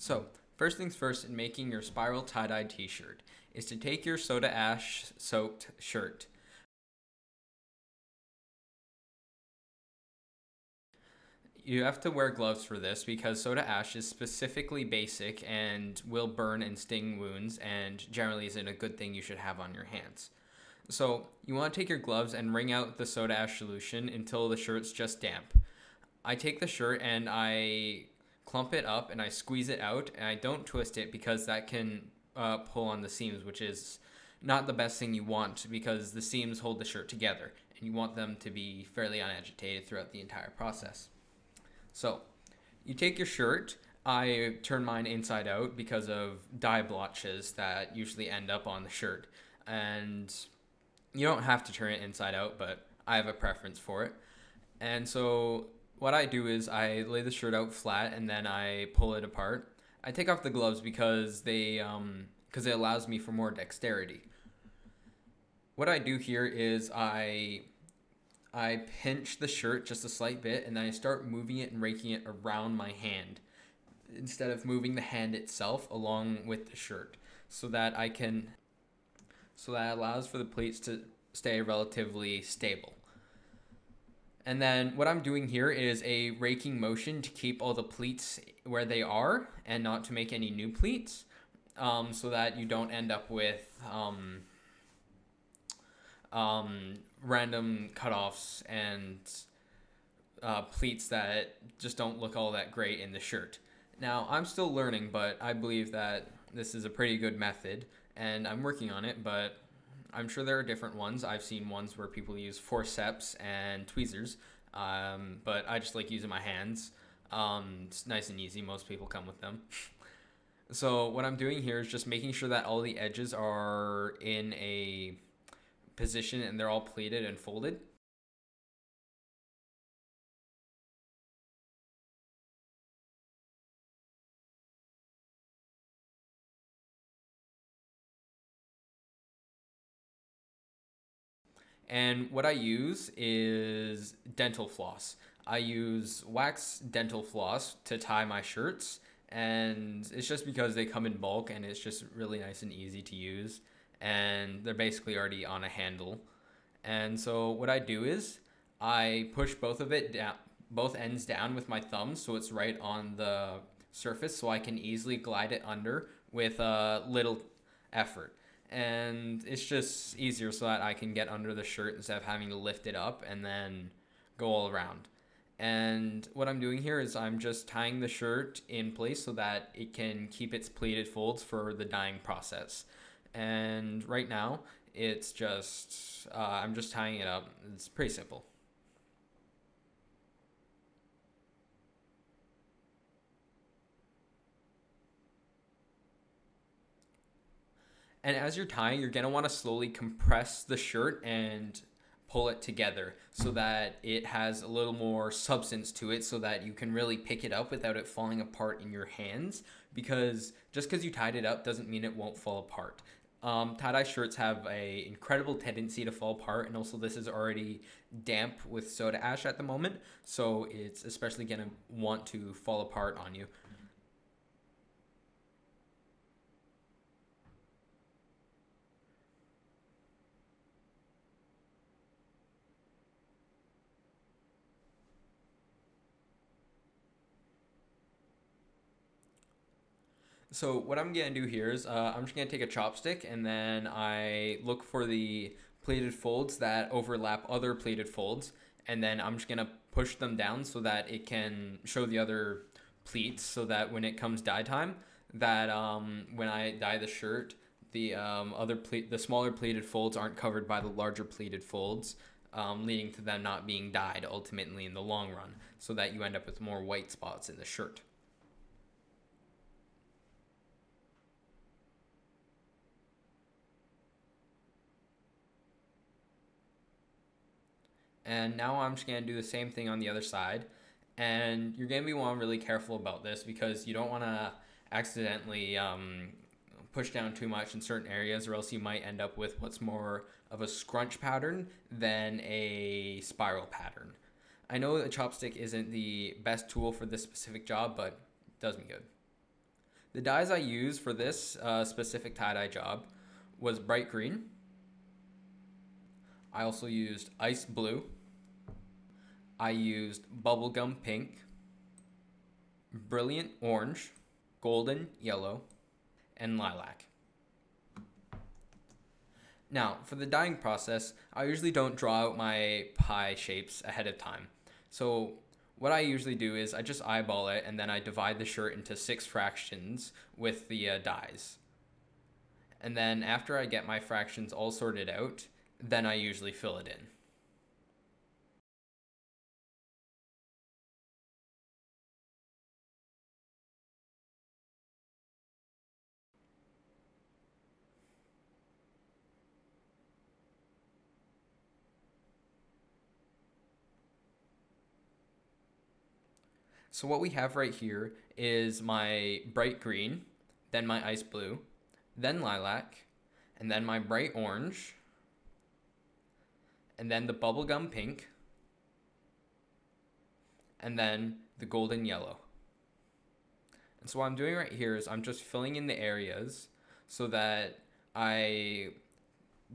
So, first things first in making your spiral tie-dye t-shirt is to take your soda ash soaked shirt. You have to wear gloves for this because soda ash is specifically basic and will burn and sting wounds and generally isn't a good thing you should have on your hands. So, you want to take your gloves and wring out the soda ash solution until the shirt's just damp. I take the shirt and I clump it up and I squeeze it out and I don't twist it because that can pull on the seams, which is not the best thing you want because the seams hold the shirt together and you want them to be fairly unagitated throughout the entire process. So you take your shirt. I turn mine inside out because of dye blotches that usually end up on the shirt. And you don't have to turn it inside out, but I have a preference for it. And so what I do is I lay the shirt out flat and then I pull it apart. I take off the gloves because it allows me for more dexterity. What I do here is I pinch the shirt just a slight bit and then I start moving it and raking it around my hand instead of moving the hand itself along with the shirt so that I can so that allows for the pleats to stay relatively stable. And then what I'm doing here is a raking motion to keep all the pleats where they are and not to make any new pleats, so that you don't end up with random cutoffs and pleats that just don't look all that great in the shirt. Now, I'm still learning, but I believe that this is a pretty good method, and I'm working on it, but I'm sure there are different ones. I've seen ones where people use forceps and tweezers, but I just like using my hands. It's nice and easy. Most people come with them. So what I'm doing here is just making sure that all the edges are in a position and they're all pleated and folded. And what I use is dental floss. I use wax dental floss to tie my shirts, and it's just because they come in bulk and it's just really nice and easy to use. And they're basically already on a handle. And so what I do is I push both ends down with my thumb so it's right on the surface so I can easily glide it under with a little effort. And it's just easier so that I can get under the shirt instead of having to lift it up and then go all around. And what I'm doing here is I'm just tying the shirt in place so that it can keep its pleated folds for the dyeing process. And right now, I'm just tying it up. It's pretty simple. And as you're tying, you're gonna want to slowly compress the shirt and pull it together so that it has a little more substance to it so that you can really pick it up without it falling apart in your hands, because just because you tied it up doesn't mean it won't fall apart. Tie-dye shirts have a incredible tendency to fall apart, and also this is already damp with soda ash at the moment, so it's especially gonna want to fall apart on you. So what I'm gonna do here is I'm just gonna take a chopstick and then I look for the pleated folds that overlap other pleated folds, and then I'm just gonna push them down so that it can show the other pleats, so that when it comes dye time, that when I dye the shirt, the smaller pleated folds aren't covered by the larger pleated folds, leading to them not being dyed ultimately in the long run, so that you end up with more white spots in the shirt. And now I'm just going to do the same thing on the other side. And you're going to be one really careful about this because you don't want to accidentally push down too much in certain areas, or else you might end up with what's more of a scrunch pattern than a spiral pattern. I know a chopstick isn't the best tool for this specific job, but it does me good. The dyes I used for this specific tie-dye job was bright green. I also used ice blue. I used bubblegum pink, brilliant orange, golden yellow, and lilac. Now, for the dyeing process, I usually don't draw out my pie shapes ahead of time. So what I usually do is I just eyeball it and then I divide the shirt into 6 fractions with the dyes. And then after I get my fractions all sorted out, then I usually fill it in. So what we have right here is my bright green, then my ice blue, then lilac, and then my bright orange, and then the bubblegum pink, and then the golden yellow. And so what I'm doing right here is I'm just filling in the areas so that I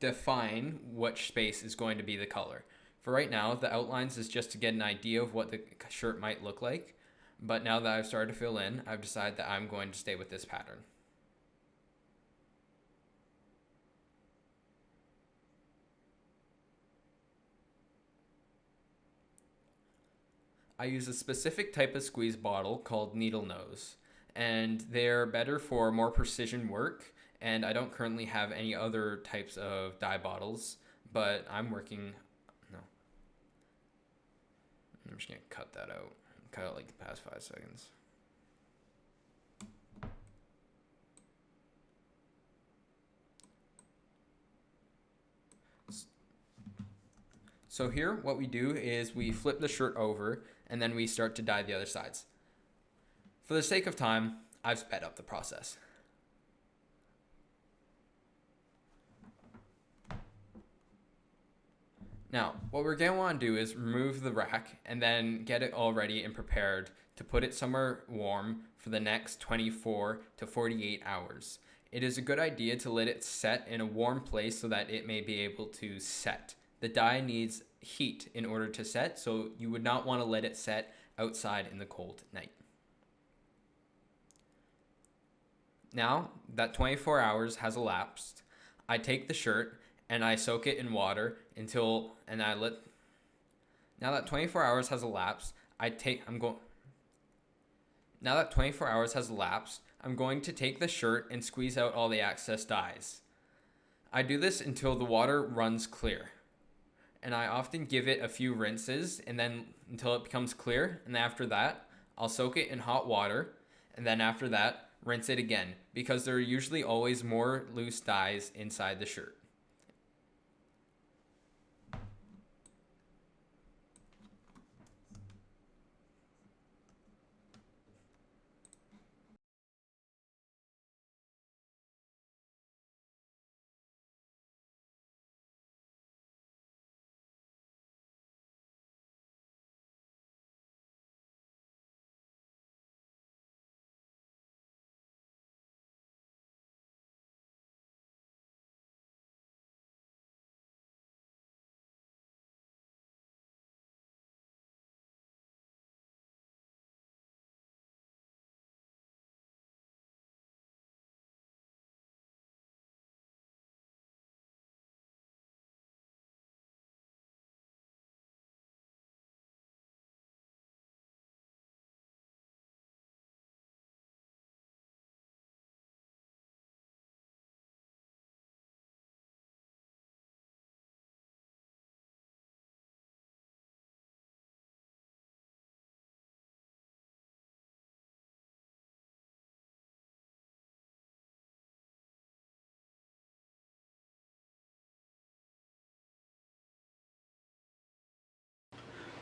define which space is going to be the color. For right now, the outlines is just to get an idea of what the shirt might look like. But now that I've started to fill in, I've decided that I'm going to stay with this pattern. I use a specific type of squeeze bottle called needle nose, and they're better for more precision work, and I don't currently have any other types of dye bottles, but I'm working... No. I'm just going to cut that out. Cut out like the past 5 seconds. So here, what we do is we flip the shirt over, and then we start to dye the other sides. For the sake of time, I've sped up the process. Now, what we're going to want to do is remove the rack and then get it all ready and prepared to put it somewhere warm for the next 24 to 48 hours. It is a good idea to let it set in a warm place so that it may be able to set. The dye needs heat in order to set, so you would not want to let it set outside in the cold night. Now that 24 hours has elapsed, I take the shirt and I soak it in water now that 24 hours has elapsed, now that 24 hours has elapsed, I'm going to take the shirt and squeeze out all the excess dyes. I do this until the water runs clear. And I often give it a few rinses and then until it becomes clear, and after that, I'll soak it in hot water, and then after that, rinse it again, because there are usually always more loose dyes inside the shirt.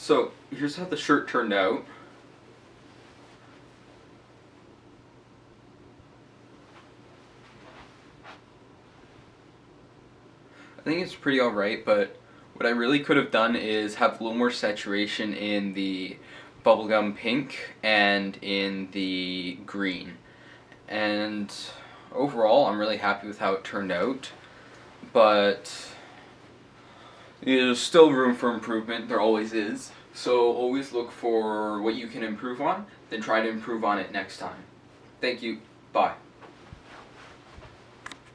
So here's how the shirt turned out. I think it's pretty alright, but what I really could have done is have a little more saturation in the bubblegum pink and in the green. And overall, I'm really happy with how it turned out. But there's still room for improvement. There always is. So always look for what you can improve on, then try to improve on it next time. Thank you. Bye.